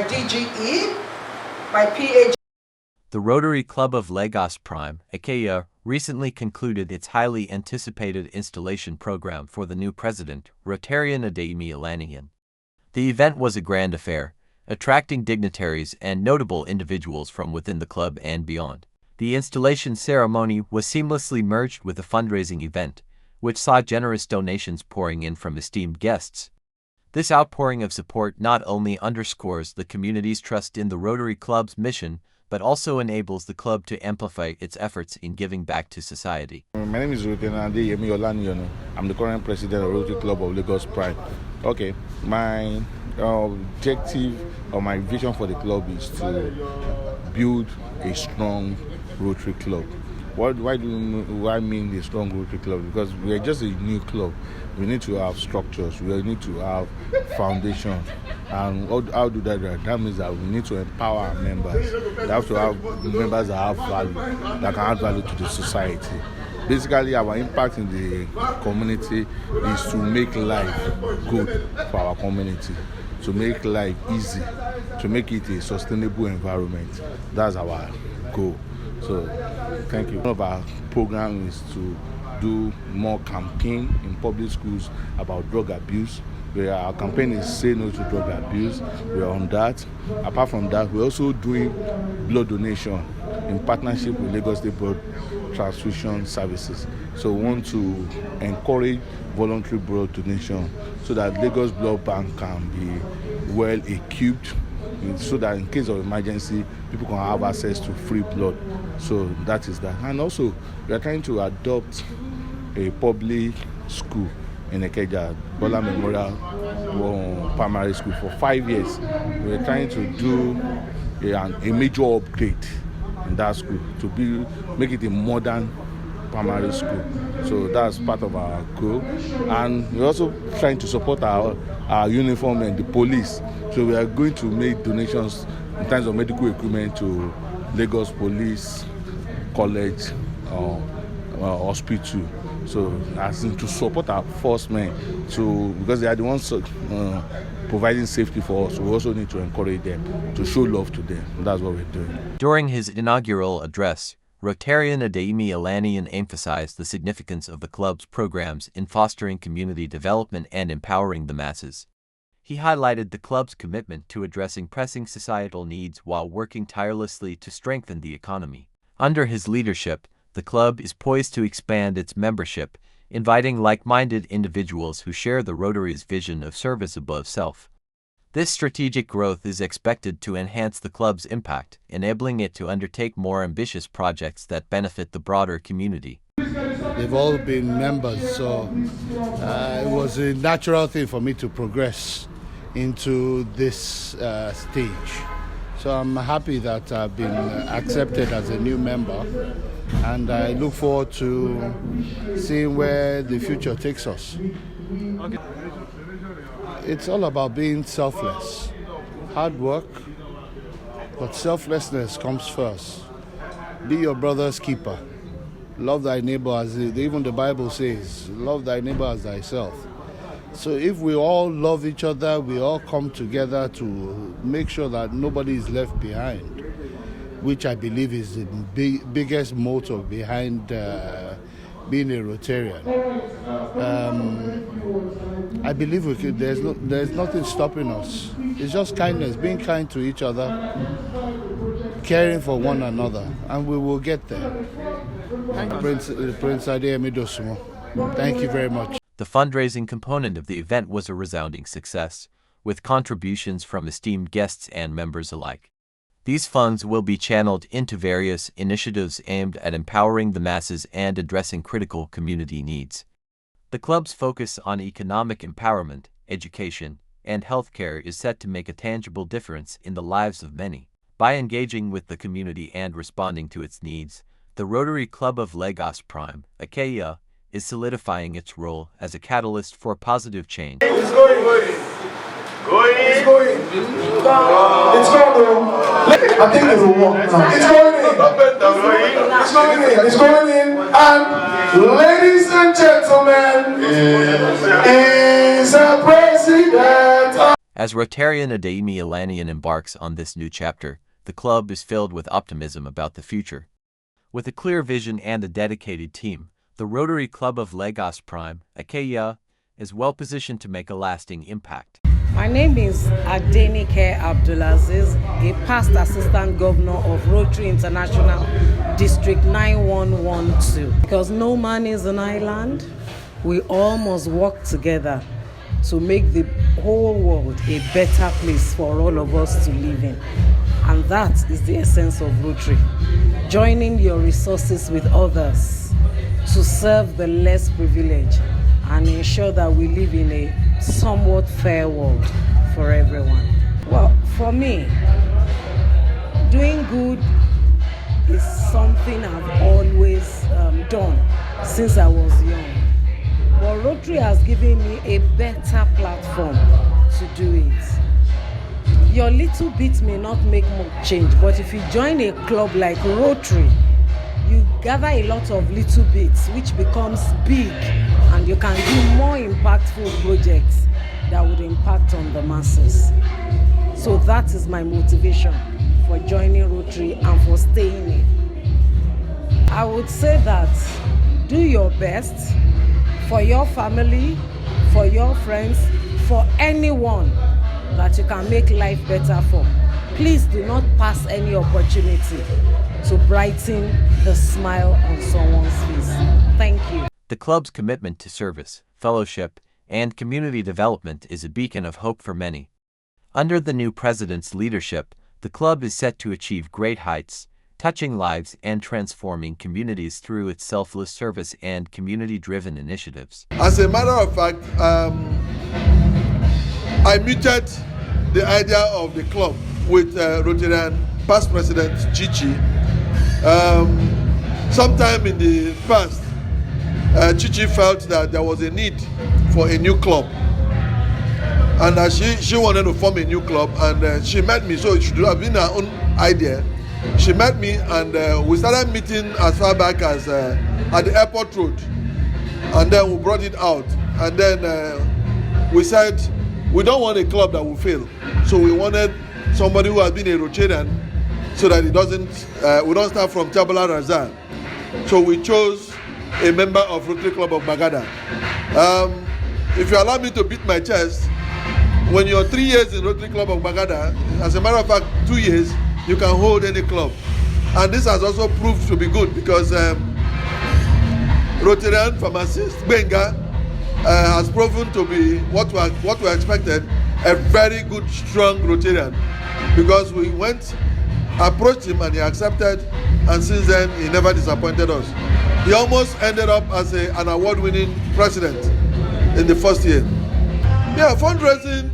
DGE, my PhD. The Rotary Club of Lagos Prime, Ikeja, recently concluded its highly anticipated installation program for the new president, Rotarian Adeyemi Olaniyan. The event was a grand affair, attracting dignitaries and notable individuals from within the club and beyond. The installation ceremony was seamlessly merged with a fundraising event, which saw generous donations pouring in from esteemed guests. This outpouring of support not only underscores the community's trust in the Rotary Club's mission, but also enables the club to amplify its efforts in giving back to society. My name is Rotarian Adeyemi Olaniyan. I'm the current president of Rotary Club of Lagos Prime. Okay, my objective or my vision for the club is to build a strong Rotary Club. Why do I mean a strong Rotary Club? Because we are just a new club. We need to have structures. We need to have foundations. And how do that? That means that we need to empower our members. We have to have members that have value, that can add value to the society. Basically, our impact in the community is to make life good for our community, to make life easy, to make it a sustainable environment. That's our goal. So, thank you. One of our programs is to do more campaign in public schools about drug abuse. Our campaign is Say No to Drug Abuse. We are on that. Apart from that, we're also doing blood donation in partnership with Lagos State Blood Transfusion Services. So we want to encourage voluntary blood donation so that Lagos Blood Bank can be well equipped, so that in case of emergency, people can have access to free blood. So that is that. And also, we are trying to adopt a public school in Ikeja, Bola Memorial Primary School, for 5 years. We are trying to do a major upgrade in that school to make it a modern primary school. So that's part of our goal. And we're also trying to support our uniform and the police. So we are going to make donations in terms of medical equipment to Lagos Police College, hospital. So as in to support our force men, because they are the ones providing safety for us, we also need to encourage them, to show love to them. That's what we're doing. During his inaugural address, Rotarian Adeyemi Olaniyan emphasized the significance of the club's programs in fostering community development and empowering the masses. He highlighted the club's commitment to addressing pressing societal needs while working tirelessly to strengthen the economy. Under his leadership, the club is poised to expand its membership, inviting like-minded individuals who share the Rotary's vision of service above self. This strategic growth is expected to enhance the club's impact, enabling it to undertake more ambitious projects that benefit the broader community. They've all been members, so it was a natural thing for me to progress into this stage. So I'm happy that I've been accepted as a new member, and I look forward to seeing where the future takes us. Okay. It's all about being selfless. Hard work, but selflessness comes first. Be your brother's keeper. Love thy neighbor as even the Bible says, love thy neighbor as thyself. So if we all love each other, we all come together to make sure that nobody is left behind, which I believe is the biggest motto behind being a Rotarian. I believe there's nothing stopping us. It's just kindness, being kind to each other, caring for one another, and we will get there. Prince Adeyemi Olaniyan, thank you very much. The fundraising component of the event was a resounding success, with contributions from esteemed guests and members alike. These funds will be channeled into various initiatives aimed at empowering the masses and addressing critical community needs. The club's focus on economic empowerment, education, and healthcare is set to make a tangible difference in the lives of many. By engaging with the community and responding to its needs, the Rotary Club of Lagos Prime, Ikeja, is solidifying its role as a catalyst for positive change. It's going. It's going. It's going. I think it will work now. It's going in. It's going in. It's going in. And ladies and gentlemen, is a president. As Rotarian Adeyemi Olaniyan embarks on this new chapter, the club is filled with optimism about the future. With a clear vision and a dedicated team, the Rotary Club of Lagos Prime, Ikeja, is well positioned to make a lasting impact. My name is Adenike Abdulaziz, a past Assistant Governor of Rotary International District 9112. Because no man is an island, we all must work together to make the whole world a better place for all of us to live in. And that is the essence of Rotary. Joining your resources with others to serve the less privileged and ensure that we live in a somewhat fair world for everyone. Well, for me, doing good is something I've always done since I was young. But Rotary has given me a better platform to do it. Your little bit may not make much change, but if you join a club like Rotary, you gather a lot of little bits which becomes big, and you can do more impactful projects that would impact on the masses. So that is my motivation for joining Rotary and for staying in. I would say that do your best for your family, for your friends, for anyone that you can make life better for. Please do not pass any opportunity to brighten the smile on someone's face. Thank you. The club's commitment to service, fellowship, and community development is a beacon of hope for many. Under the new president's leadership, the club is set to achieve great heights, touching lives and transforming communities through its selfless service and community-driven initiatives. As a matter of fact, I mooted the idea of the club with Rotarian past president Chichi. Sometime in the past, Chichi felt that there was a need for a new club, and she wanted to form a new club, and she met me. So it should have been her own idea. She met me, and we started meeting as far back as at the airport road, and then we brought it out, and then we said we don't want a club that will fail, so we wanted somebody who has been a Rotarian, so that it doesn't we don't start from tabula rasa. So we chose a member of Rotary Club of Bagada. If you allow me to beat my chest, when you're 3 years in Rotary Club of Bagada, as a matter of fact 2 years, you can hold any club. And this has also proved to be good, because Rotarian pharmacist Benga has proven to be what we expected, a very good, strong Rotarian, because we approached him and he accepted, and since then he never disappointed us. He almost ended up as an award-winning president in the first year. Yeah, fundraising,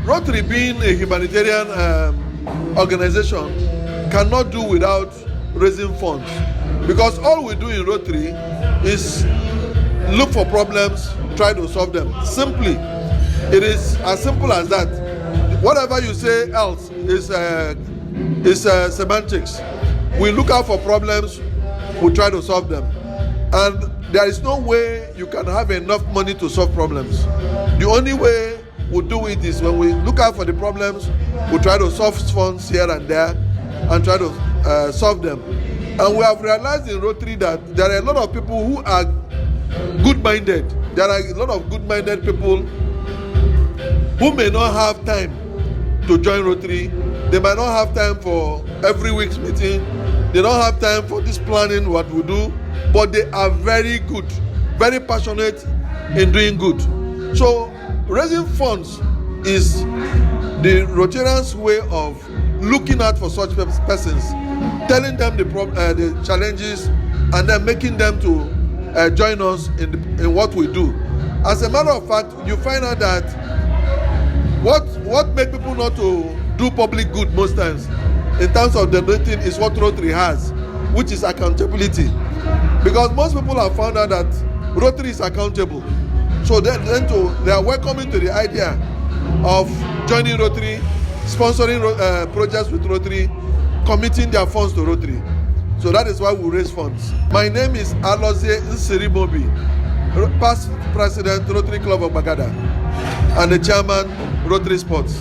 Rotary being a humanitarian organization cannot do without raising funds, because all we do in Rotary is look for problems, try to solve them. Simply, it is as simple as that. Whatever you say else is semantics. We look out for problems, we try to solve them, and there is no way you can have enough money to solve problems. The only way we do it is when we look out for the problems, we try to solve funds here and there and try to solve them. And we have realized in Rotary that there are a lot of people who are good-minded. There are a lot of good-minded people who may not have time to join Rotary. They might not have time for every week's meeting. They don't have time for this planning, what we do, but they are very good, very passionate in doing good. So raising funds is the Rotarians' way of looking out for such persons, telling them the challenges, and then making them to join us in what we do. As a matter of fact, you find out that what makes people not to do public good most times in terms of donating is what Rotary has, which is accountability. Because most people have found out that Rotary is accountable. So they are welcoming to the idea of joining Rotary, sponsoring projects with Rotary, committing their funds to Rotary. So that is why we raise funds. My name is Alozie Nsirimobi, past president Rotary Club of Bagada, and the chairman Rotary Sports.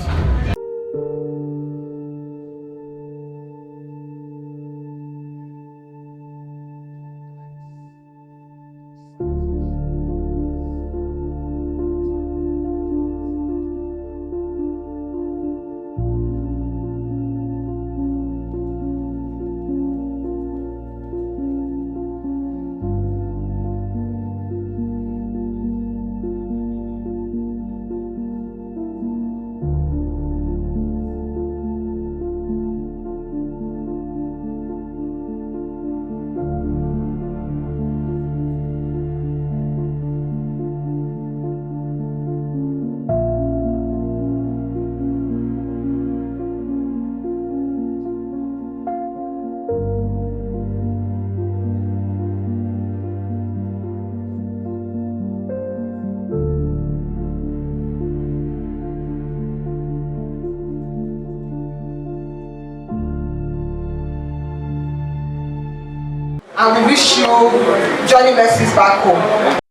And we wish you journey mercies back home.